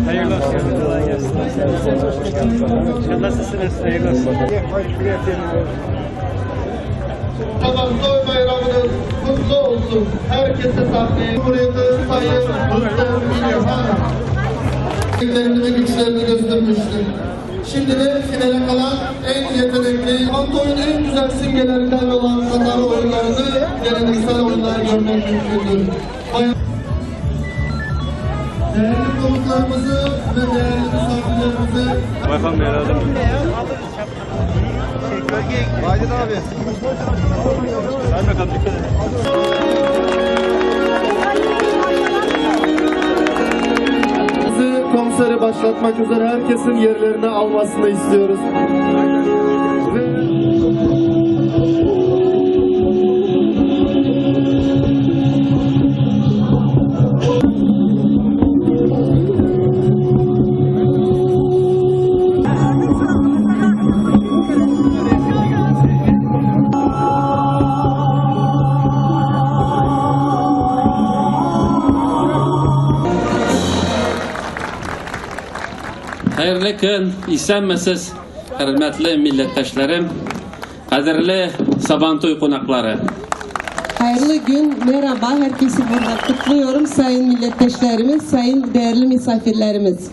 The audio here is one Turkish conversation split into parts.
Hayırlı olsun. Kolay gelsin. Nasılsınız? Hayırlı olsun. Sabantoy bayramınız kutlu olsun. Herkese sahneye Cumhuriyeti Sayın Rüstem İlhan ve güçlerini göstermiştir. Şimdi de finale kalan en yetenekli, Sabantoy'un en güzel simgelerinden olan Tatar oyunlarını, geleneksel oyunlar görmek mümkündür. Değerli konuklarımızı ve değerli misafirlerimizi Bakalım herhalde. Aydın abi. Hadi bakalım. konseri başlatmak üzere herkesin yerlerini almasını istiyoruz. Hayırlı gün, istenmesiz, hürmetli millettaşlarım, kadirli Sabantoy konakları. Hayırlı gün, merhaba. Herkesi burada kutluyorum. Sayın millettaşlarımız, sayın değerli misafirlerimiz.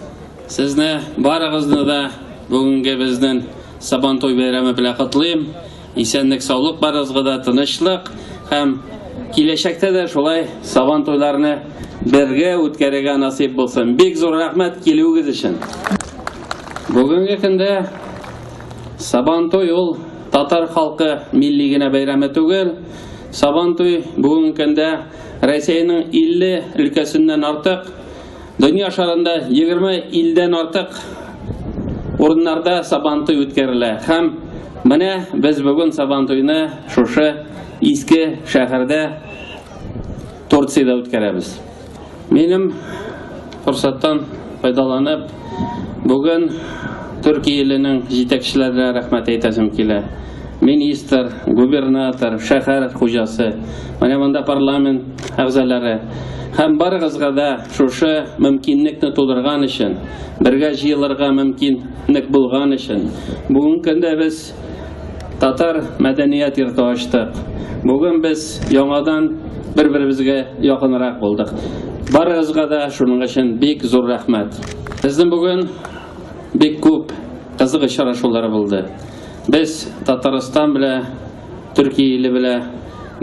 Sizni barınızı da bugünkü bizden Sabantoy bayramı bilan kutlayayım. İsenlik, sağlık barınızga da tinchlik hem kelajekte de şolay Sabantoylarni birge o'tkazishga nasib bo'lsin. Bek zo'r rahmat keluviniz uchun. Bugungi kunda Sabantoy ol Tatar xalqi milligina bayrami tugul. Sabantoy bugungi kunda Rossiyaning 50 ülkesinden ortiq, dünya şarında 20 ilden ortiq o'rinlarda Sabantoy o'tkazilar. Ham mana biz bugun Sabantoyni shusha eski shaharda Turkiyada o'tkazamiz. Menim fursatdan foydalanib bugün Türkiye ilining yetakchilarine rahmat aytashim keladi. Ministr, gubernator, shahar xo'jasi, mana bunda parlament a'zolari ham barig'izga da shusha mumkinlikni to'ldirgan uchun, birga yillarga mumkinlik bo'lgan uchun bugungi kunda biz Tatar madaniyat yurti ochdik. Bugun biz yangadan bir-birimizga yaqinroq bo'ldik. Barig'izga da shuning uchun bek zo'r rahmat. Bizning bugun bek ko'p qiziq uchrashuvlar bo'ldi. Biz Tatariston bilan Turkiya ili bilan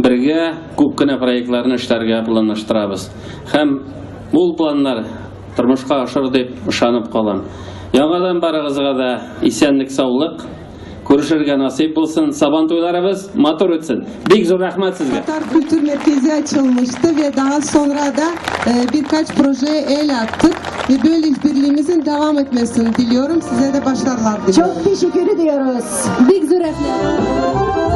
birga ko'pgina proyektlarni ishlarga planlashtiramiz. Ham bu planlar turmushga oshir deb ishonib qolaman. Yangadan barig'izga da esenlik, sog'lik, ko'rishirga nasip bo'lsin. Sabantoylarimiz motor o'tsin. Bek zo'r rahmat sizga. Tatar Kültür Merkezi açılmıştı ve daha sonra da birkaç projeye el attık ve böyle işbirliğimizin devam etmesini diliyorum. Size de başarılar diliyorum. Çok teşekkür ediyoruz. Big Zürefler.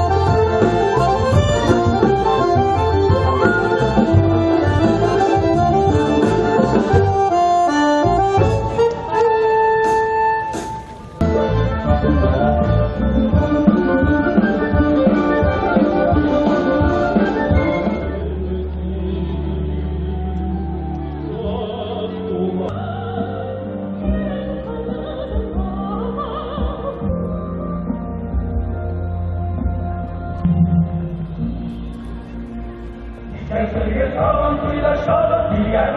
Sabantoylar şadan, diğer